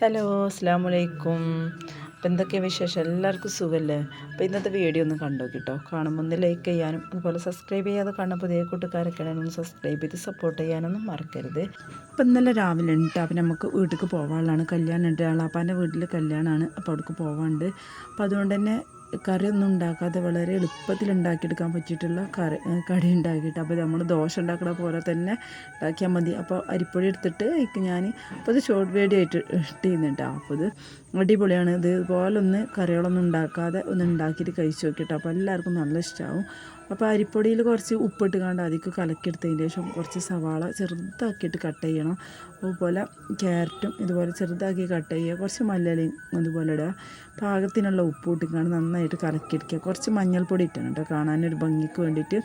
Hello അസ്സാം വലൈക്കും. അപ്പോൾ എന്തൊക്കെയാണ് വിശേഷം? എല്ലാവർക്കും സുഖമല്ലേ? അപ്പോൾ ഇന്നത്തെ വീഡിയോ ഒന്ന് കണ്ടു കേട്ടോ. കാണുമ്പോൾ ഒന്ന് ലൈക്ക് ചെയ്യാനും അതുപോലെ സബ്സ്ക്രൈബ് ചെയ്യാതെ കാണുന്ന പുതിയ കൂട്ടുകാരൊക്കെ ഒന്ന് സബ്സ്ക്രൈബ് ചെയ്ത് സപ്പോർട്ട് ചെയ്യാനൊന്നും മറക്കരുത്. അപ്പോൾ ഇന്നലെ രാവിലെ ഉണ്ട്. അപ്പോൾ നമുക്ക് വീട്ടിലേക്ക് പോകാനുള്ളതാണ്. കല്യാണം ഉണ്ട്. ആളാപ്പാൻ്റെ വീട്ടിൽ കല്യാണമാണ്. അപ്പോൾ അവിടേക്ക് പോകാനുണ്ട്. അപ്പോൾ അതുകൊണ്ട് തന്നെ കറിയൊന്നും ഉണ്ടാക്കാതെ വളരെ എളുപ്പത്തിൽ ഉണ്ടാക്കിയെടുക്കാൻ പറ്റിയിട്ടുള്ള കടി ഉണ്ടാക്കിയിട്ട്, അപ്പോൾ നമ്മൾ ദോശ ഉണ്ടാക്കുന്ന പോലെ തന്നെ ഉണ്ടാക്കിയാൽ മതി. അപ്പോൾ അരിപ്പൊടി എടുത്തിട്ട് ഞാൻ അപ്പോൾ ഇത് ഷോർട്ട് വീഡിയോ ആയിട്ട് ഇട്ടിരുന്നുട്ടോ. അപ്പോൾ ഇത് അടിപൊളിയാണ്. ഇതുപോലെ ഒന്ന് കറികളൊന്നും ഉണ്ടാക്കാതെ ഒന്ന് ഉണ്ടാക്കിയിട്ട് കഴിച്ച് നോക്കിയിട്ടോ. അപ്പോൾ എല്ലാവർക്കും നല്ല ഇഷ്ടമാവും. അപ്പോൾ അരിപ്പൊടിയിൽ കുറച്ച് ഉപ്പിട്ട് കണ്ട് അതിക്ക് കലക്കിയെടുത്തതിന് ശേഷം കുറച്ച് സവാള ചെറുതാക്കിയിട്ട് കട്ട് ചെയ്യണം. അതുപോലെ ക്യാരറ്റും ഇതുപോലെ ചെറുതാക്കി കട്ട് ചെയ്യുക. കുറച്ച് മല്ലിയിലയും അതുപോലെ ഇടുക. പാകത്തിനുള്ള ഉപ്പ് ഇട്ടിക്കാണ്ട് നന്നായിട്ട് കലക്കിയെടുക്കുക. കുറച്ച് മഞ്ഞൾപ്പൊടി ഇട്ടാണ് കേട്ടോ, കാണാനൊരു ഭംഗിക്ക് വേണ്ടിയിട്ട്.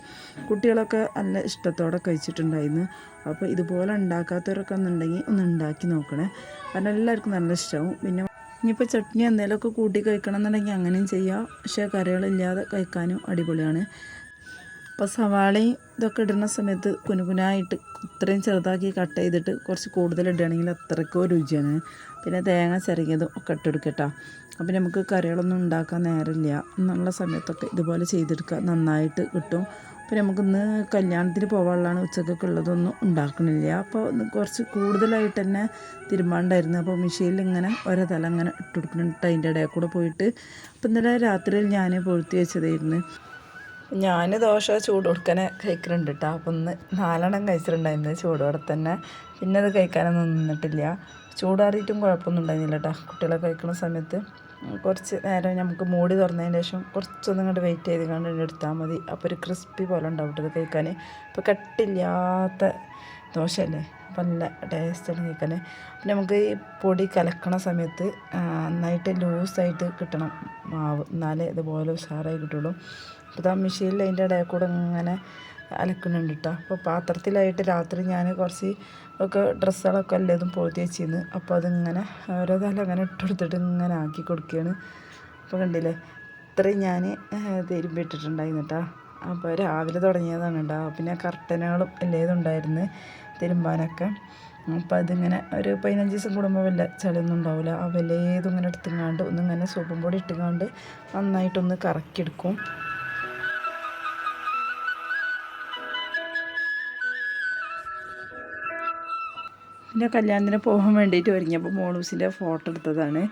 കുട്ടികളൊക്കെ നല്ല ഇഷ്ടത്തോടെ കഴിച്ചിട്ടുണ്ടായിരുന്നു. അപ്പോൾ ഇതുപോലെ ഉണ്ടാക്കാത്തവരൊക്കെ ഒന്നുണ്ടെങ്കിൽ ഒന്ന് ഉണ്ടാക്കി നോക്കണേ. കാരണം എല്ലാവർക്കും നല്ല ഇഷ്ടമാവും. പിന്നെ ഇനിയിപ്പോൾ ചട്നി എന്തെങ്കിലുമൊക്കെ കൂട്ടി കഴിക്കണം എന്നുണ്ടെങ്കിൽ അങ്ങനെയും ചെയ്യാം. പക്ഷേ കറികളില്ലാതെ കഴിക്കാനും അടിപൊളിയാണ്. അപ്പോൾ സവാളയും ഇതൊക്കെ ഇടുന്ന സമയത്ത് കുനുകുനായിട്ട് ഇത്രയും ചെറുതാക്കി കട്ട് ചെയ്തിട്ട് കുറച്ച് കൂടുതൽ ഇടുകയാണെങ്കിൽ അത്രയ്ക്കോ രുചിയാണ്. പിന്നെ തേങ്ങ ചിരകിയതും ഒക്കെ ഇട്ടെടുക്കട്ടോ. അപ്പോൾ നമുക്ക് കറികളൊന്നും ഉണ്ടാക്കാൻ നേരമില്ല എന്നുള്ള സമയത്തൊക്കെ ഇതുപോലെ ചെയ്തെടുക്കുക, നന്നായിട്ട് കിട്ടും. അപ്പോൾ നമുക്കിന്ന് കല്യാണത്തിന് പോകാനുള്ളതാണ്. ഉച്ചക്കൊക്കെ ഉള്ളതൊന്നും ഉണ്ടാക്കണില്ല. അപ്പോൾ കുറച്ച് കൂടുതലായിട്ട് തന്നെ തിരുമ്പാണ്ടായിരുന്നു. അപ്പോൾ മെഷീനിൽ ഇങ്ങനെ ഓരോ തല ഇങ്ങനെ ഇട്ട് കൊടുക്കുന്നുണ്ട് അതിൻ്റെ ഇടയിൽ കൂടെ പോയിട്ട്. അപ്പോൾ ഇന്നലെ രാത്രിയിൽ ഞാൻ പൊഴുത്തി വെച്ചതായിരുന്നു. ഞാൻ ദോശ ചൂട് കൊടുക്കാനെ കഴിക്കുന്നുണ്ട് കേട്ടോ. അപ്പം ഒന്ന് 4 കഴിച്ചിട്ടുണ്ടായിരുന്നു ചൂടോടെ തന്നെ. പിന്നെ അത് കഴിക്കാനൊന്നും നിന്നിട്ടില്ല. ചൂടാറിയിട്ടും കുഴപ്പമൊന്നും ഉണ്ടായിരുന്നില്ല കേട്ടോ. കുട്ടികളെ കഴിക്കുന്ന സമയത്ത് കുറച്ച് നേരം നമുക്ക് മൂടി തുറന്നതിന് ശേഷം കുറച്ചൊന്നും ഇങ്ങോട്ട് വെയിറ്റ് ചെയ്ത് കണ്ട് എടുത്താൽ മതി. അപ്പോൾ ഒരു ക്രിസ്പി പോലെ ഉണ്ടാവും ഇത് കഴിക്കാൻ. ഇപ്പോൾ കട്ടില്ലാത്ത ദോശയല്ലേ, അപ്പം നല്ല ടേസ്റ്റാണ് കഴിക്കാൻ. പിന്നെ നമുക്ക് ഈ പൊടി കലക്കണ സമയത്ത് നന്നായിട്ട് ലൂസായിട്ട് കിട്ടണം മാവ്, എന്നാലേ ഇതുപോലെ ഉഷാറായി കിട്ടുള്ളൂ. അപ്പോൾ ആ മെഷീനിൽ അതിൻ്റെ ഇടയിൽ കൂടെ ഇങ്ങനെ അലക്കുന്നുണ്ട് കേട്ടോ. അപ്പോൾ പാത്രത്തിലായിട്ട് രാത്രി ഞാൻ കുറച്ച് ഒക്കെ ഡ്രസ്സുകളൊക്കെ എല്ലാതും പൊഴുത്തി വെച്ചിരുന്നു. അപ്പോൾ അതിങ്ങനെ ഓരോ തല അങ്ങനെ ഇട്ടെടുത്തിട്ട് ഇങ്ങനെ ആക്കി കൊടുക്കുകയാണ്. അപ്പോൾ കണ്ടില്ലേ, ഇത്രയും ഞാൻ തിരുമ്പിട്ടിട്ടുണ്ടായിരുന്നു കേട്ടോ. അപ്പോൾ രാവിലെ തുടങ്ങിയതാണ് കേട്ടോ. പിന്നെ കർട്ടനുകളും എല്ലാതും ഉണ്ടായിരുന്നു തിരുമ്പാനൊക്കെ. അപ്പോൾ അതിങ്ങനെ ഒരു 15 ദിവസം കൂടുമ്പോൾ വല്ല ചളിയൊന്നും ഉണ്ടാവില്ല. ആ വല്ലേതും ഇങ്ങനെ എടുത്തുങ്ങാണ്ട് ഒന്നിങ്ങനെ സോപ്പും പൊടി ഇട്ടുങ്ങാണ്ട് നന്നായിട്ടൊന്ന് കറക്കിയെടുക്കും. പിന്നെ കല്യാണത്തിന് പോകാൻ വേണ്ടിയിട്ട് ഒരുങ്ങിയപ്പോൾ മോളൂസിൻ്റെ ഫോട്ടോ എടുത്തതാണ്.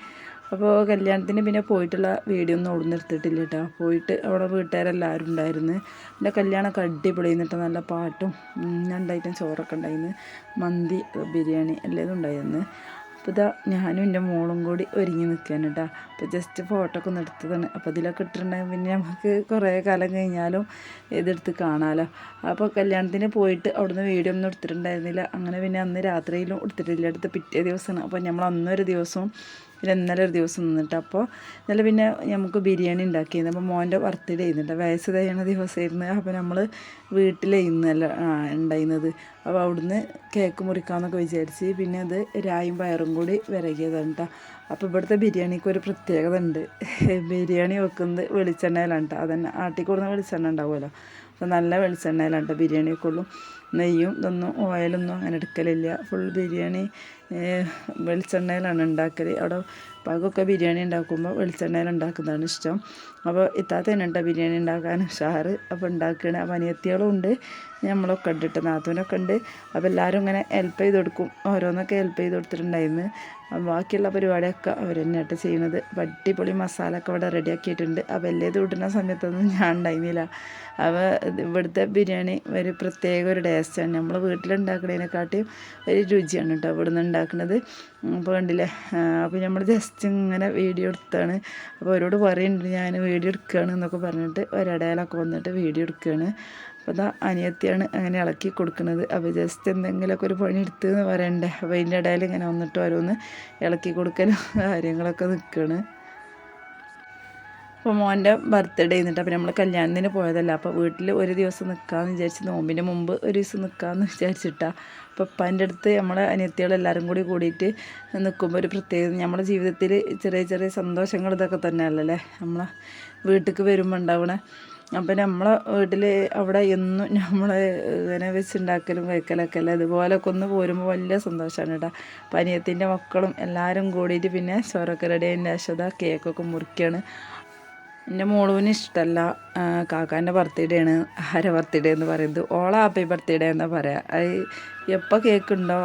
അപ്പോൾ കല്യാണത്തിന് പിന്നെ പോയിട്ടുള്ള വീഡിയോ ഒന്നും അവിടെ നിന്ന് എടുത്തിട്ടില്ല കേട്ടോ. പോയിട്ട് അവിടെ വീട്ടുകാരെല്ലാവരും ഉണ്ടായിരുന്നു. പിന്നെ കല്യാണമൊക്കെ അടിപൊളി എന്നിട്ട് നല്ല പാട്ടും 2 ഐറ്റം ചോറൊക്കെ ഉണ്ടായിരുന്നു, മന്തി ബിരിയാണി എല്ലാതും ഉണ്ടായിരുന്നു. അപ്പോൾ ഇതാ ഞാനും എൻ്റെ മോളും കൂടി ഒരുങ്ങി നിൽക്കുകയാണ് കേട്ടോ. അപ്പോൾ ജസ്റ്റ് ഫോട്ടോ ഒക്കെ ഒന്ന് എടുത്തതാണ്. അപ്പോൾ ഇതിലൊക്കെ ഇട്ടിട്ടുണ്ടെങ്കിൽ പിന്നെ നമുക്ക് കുറേ കാലം കഴിഞ്ഞാലും ഇതെടുത്ത് കാണാമല്ലോ. അപ്പോൾ കല്യാണത്തിന് പോയിട്ട് അവിടുന്ന് വീഡിയോ ഒന്നും എടുത്തിട്ടുണ്ടായിരുന്നില്ല. അങ്ങനെ പിന്നെ അന്ന് രാത്രിയിലും എടുത്തിട്ടില്ല, അടുത്ത പിറ്റേ ദിവസമാണ്. അപ്പോൾ നമ്മൾ അന്നൊരു ദിവസവും പിന്നെ ഇന്നലെ ഒരു ദിവസം നിന്നിട്ട്. അപ്പോൾ ഇന്നലെ പിന്നെ നമുക്ക് ബിരിയാണി ഉണ്ടാക്കിയിരുന്നു. അപ്പോൾ മോൻ്റെ ബർത്ത്ഡേ ആയിരുന്നില്ല, വയസ്സ് കഴിയുന്ന ദിവസമായിരുന്നു. അപ്പോൾ നമ്മൾ വീട്ടിലായിരുന്നല്ല ഉണ്ടായിരുന്നത്. അപ്പോൾ അവിടുന്ന് കേക്ക് മുറിക്കാമെന്നൊക്കെ വിചാരിച്ച് പിന്നെ അത് രായും പയറും കൂടി വിരകിയതാണ് കേട്ടോ. അപ്പോൾ ഇവിടുത്തെ ബിരിയാണിക്ക് ഒരു പ്രത്യേകത ഉണ്ട്. ബിരിയാണി വെക്കുന്നത് വെളിച്ചെണ്ണയിലാണ് കേട്ടോ. അതന്നെ ആട്ടിക്കൊടുന്ന വെളിച്ചെണ്ണ ഉണ്ടാവുമല്ലോ, അപ്പോൾ നല്ല വെളിച്ചെണ്ണയിലാണ് കേട്ടോ ബിരിയാണി ഒക്കെ ഉള്ളൂ. നെയ്യും ഇതൊന്നും ഓയിലൊന്നും അങ്ങനെ എടുക്കലില്ല. ഫുൾ ബിരിയാണി വെളിച്ചെണ്ണയിലാണ് ഉണ്ടാക്കൽ. അവിടെ പാകൊക്കെ ബിരിയാണി ഉണ്ടാക്കുമ്പോൾ വെളിച്ചെണ്ണയിൽ ഉണ്ടാക്കുന്നതാണ് ഇഷ്ടം. അപ്പോൾ ഇത്താത്തന്നെ കേട്ടോ ബിരിയാണി ഉണ്ടാക്കാൻ ഉഷാറ്. അപ്പോൾ ഉണ്ടാക്കുകയാണ്. അപ്പോൾ അനിയത്തികളും ഉണ്ട്, നമ്മളൊക്കെ ഉണ്ട് കേട്ടോ, നാത്തൂനൊക്കെ ഉണ്ട്. അപ്പോൾ എല്ലാവരും ഇങ്ങനെ ഹെൽപ്പ് ചെയ്ത് കൊടുക്കും, ഓരോന്നൊക്കെ ഹെൽപ്പ് ചെയ്ത് കൊടുത്തിട്ടുണ്ടായിരുന്നു. ബാക്കിയുള്ള പരിപാടിയൊക്കെ അവർ തന്നെയായിട്ട് ചെയ്യുന്നത്. അടിപൊളി മസാല ഒക്കെ ഇവിടെ റെഡിയാക്കിയിട്ടുണ്ട്. അപ്പോൾ എല്ലാതും ഇടുന്ന സമയത്തൊന്നും ഞാൻ ഉണ്ടായിരുന്നില്ല. അപ്പോൾ ഇവിടുത്തെ ബിരിയാണി ഒരു പ്രത്യേക ഒരു ടേസ്റ്റാണ്. നമ്മൾ വീട്ടിലുണ്ടാക്കുന്നതിനെക്കാട്ടിയും ഒരു രുചിയാണ് കേട്ടോ ഇവിടുന്ന് ഉണ്ടാക്കുന്നത്. അപ്പോൾ കണ്ടില്ലേ, അപ്പോൾ നമ്മൾ ജസ്റ്റ് ഇങ്ങനെ വീഡിയോ എടുത്താണ്. അപ്പോൾ അവരോട് പറയുന്നുണ്ട് ഞാൻ വീഡിയോ എടുക്കുകയാണ് എന്നൊക്കെ പറഞ്ഞിട്ട് ഒരിടയിലൊക്കെ വന്നിട്ട് വീഡിയോ എടുക്കുകയാണ്. അപ്പോൾ അതാ അനിയത്തിയാണ് അങ്ങനെ ഇളക്കി കൊടുക്കുന്നത്. അപ്പോൾ ജസ്റ്റ് എന്തെങ്കിലുമൊക്കെ ഒരു പണി എടുത്ത് എന്ന് പറയണ്ടേ. അപ്പോൾ അതിൻ്റെ ഇടയിൽ ഇങ്ങനെ വന്നിട്ട് ഓരോന്ന് ഇളക്കി കൊടുക്കലും കാര്യങ്ങളൊക്കെ നിൽക്കുകയാണ്. അപ്പോൾ മോൻ്റെ ബർത്ത്ഡേ എന്നിട്ട് അപ്പോൾ നമ്മൾ കല്യാണത്തിന് പോയതല്ല. അപ്പോൾ വീട്ടിൽ ഒരു ദിവസം നിൽക്കാമെന്ന് വിചാരിച്ച്, നോമ്പിന് മുമ്പ് ഒരു ദിവസം നിൽക്കാമെന്ന് വിചാരിച്ചിട്ടാണ്. അപ്പോൾ ഉപ്പാൻ്റെ അടുത്ത് നമ്മളെ അനിയത്തികളെല്ലാവരും കൂടിയിട്ട് നിൽക്കുമ്പോൾ ഒരു പ്രത്യേകത, നമ്മുടെ ജീവിതത്തിൽ ചെറിയ ചെറിയ സന്തോഷങ്ങൾ ഇതൊക്കെ തന്നെയല്ലേ നമ്മളെ വീട്ടിലേക്ക് വരുമ്പോൾ ഉണ്ടാവണേ. അപ്പം നമ്മളെ വീട്ടിൽ അവിടെ എന്നും നമ്മൾ ഇങ്ങനെ വെച്ചുണ്ടാക്കലും കഴിക്കലൊക്കെ അല്ലേ, അതുപോലൊക്കെ ഒന്ന് പോരുമ്പോൾ വലിയ സന്തോഷമാണ് കേട്ടോ. പനിയത്തിൻ്റെ മക്കളും എല്ലാവരും കൂടിയിട്ട് പിന്നെ ചോറൊക്കെ റെഡി ആയതിൻ്റെ ശേഷം കേക്കൊക്കെ മുറിക്കുകയാണ്. എൻ്റെ മോളുവിന് ഇഷ്ടമല്ല കാക്കാൻ്റെ ബർത്ത്ഡേ ആണ് ആരെ ബർത്ത്ഡേ എന്ന് പറയുന്നത്, ഓളെ ഹാപ്പി ബർത്ത്ഡേ എന്നാണ് പറയുക. അത് എപ്പോൾ കേക്ക് ഉണ്ടോ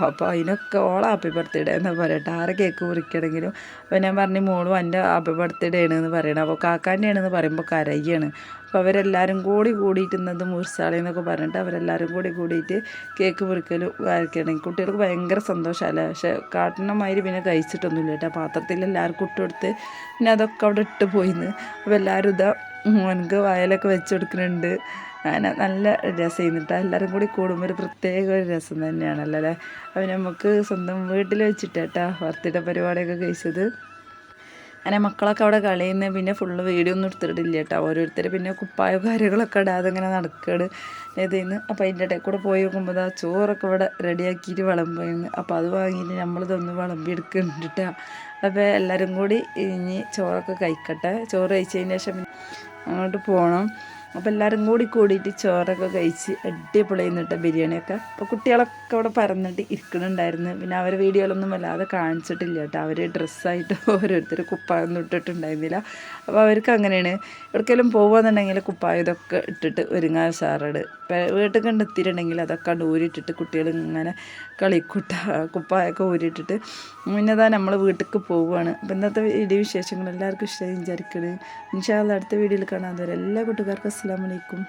അപ്പോൾ അതിനൊക്കെ ഓളെ ഹാപ്പി ബർത്ത്ഡേ എന്നാണ് പറയട്ടെ, ആരെ കേക്ക് മുറിക്കണമെങ്കിലും. അപ്പോൾ ഞാൻ പറഞ്ഞു മോളും എൻ്റെ ഹാപ്പി ബർത്ത്ഡേ ആണെന്ന് പറയണം. അപ്പോൾ കാക്കാൻ്റെ ആണെന്ന് പറയുമ്പോൾ കരയാണ്. അപ്പോൾ അവരെല്ലാവരും കൂടിയിട്ട് ഇന്നത് മുറിച്ചാളെന്നൊക്കെ പറഞ്ഞിട്ട് അവരെല്ലാവരും കൂടിയിട്ട് കേക്ക് മുറിക്കലും വരയ്ക്കണമെങ്കിൽ കുട്ടികൾക്ക് ഭയങ്കര സന്തോഷമല്ലേ. പക്ഷേ കാട്ടണമാതിരി പിന്നെ കഴിച്ചിട്ടൊന്നുമില്ല കേട്ടോ, പാത്രത്തിൽ എല്ലാവർക്കും ഇട്ട് കൊടുത്ത് പിന്നെ അതൊക്കെ അവിടെ ഇട്ട് പോയിന്ന്. അപ്പോൾ എല്ലാവരും ഇതാ മോനക്ക് വയലൊക്കെ വെച്ച് കൊടുക്കുന്നുണ്ട്. അങ്ങനെ നല്ല രസം ചെയ്യുന്നിട്ട് എല്ലാവരും കൂടി കൂടുമ്പോൾ ഒരു പ്രത്യേക ഒരു രസം തന്നെയാണല്ലോ അല്ലേ. അപ്പോൾ നമുക്ക് സ്വന്തം വീട്ടിൽ വെച്ചിട്ടാ ബർത്ത്ഡേ പരിപാടിയൊക്കെ കഴിച്ചത്. അങ്ങനെ മക്കളൊക്കെ അവിടെ കളിയുന്ന പിന്നെ ഫുള്ള് വീഡിയോ ഒന്നും എടുത്തിട്ടില്ല കേട്ടോ. ഓരോരുത്തർ പിന്നെ കുപ്പായോ കാര്യങ്ങളൊക്കെ ഇടാതെ ഇങ്ങനെ നടക്കുകയാണ് ഏതെന്ന്. അപ്പോൾ അതിൻ്റെ ഇടയിൽ കൂടെ പോയി നോക്കുമ്പോൾ ആ ചോറൊക്കെ ഇവിടെ റെഡിയാക്കിയിട്ട് വിളമ്പുന്നു. അപ്പോൾ അത് വാങ്ങിയിട്ട് നമ്മളിതൊന്ന് വിളമ്പി എടുക്കുന്നുണ്ട് കേട്ടോ. അപ്പോൾ എല്ലാവരും കൂടി ഇനി ചോറൊക്കെ കഴിക്കട്ടെ. ചോറ് കഴിച്ചതിന് ശേഷം അങ്ങോട്ട് പോകണം. അപ്പോൾ എല്ലാവരും കൂടിയിട്ട് ചോറൊക്കെ കഴിച്ച് അടിപൊളി ചെയ്യുന്നുണ്ട് ബിരിയാണിയൊക്കെ. അപ്പോൾ കുട്ടികളൊക്കെ അവിടെ പറന്നിട്ട് ഇരിക്കണുണ്ടായിരുന്നു. പിന്നെ അവർ വീഡിയോയിലൊന്നും വല്ലാതെ കാണിച്ചിട്ടില്ല കേട്ടോ. അവർ ഡ്രസ്സായിട്ട് ഓരോരുത്തർ കുപ്പായൊന്നും ഇട്ടിട്ടുണ്ടായിരുന്നില്ല. അപ്പോൾ അവർക്ക് അങ്ങനെയാണ്, എവിടേക്കെങ്കിലും പോകുകയെന്നുണ്ടെങ്കിൽ കുപ്പായം ഇതൊക്കെ ഇട്ടിട്ട് ഒരുങ്ങാൻ സാറട്. വീട്ടിൽ കണ്ട് എത്തിയിട്ടുണ്ടെങ്കിൽ അതൊക്കെ ഊരിയിട്ടിട്ട് കുട്ടികൾ ഇങ്ങനെ കുപ്പായൊക്കെ ഊരിയിട്ടിട്ട് മുന്നേ നമ്മൾ വീട്ടിലേക്ക് പോവുകയാണ്. അപ്പോൾ ഇന്നത്തെ വീഡിയോ വിശേഷങ്ങൾ എല്ലാവർക്കും ഇഷ്ടമായി വിചാരിക്കണേ. ഇൻഷാ അല്ലാഹ് അടുത്ത വീഡിയോയിൽ കാണാൻ വരെ എല്ലാ കൂട്ടുകാർക്കും അസ്സലാമു അലൈക്കും.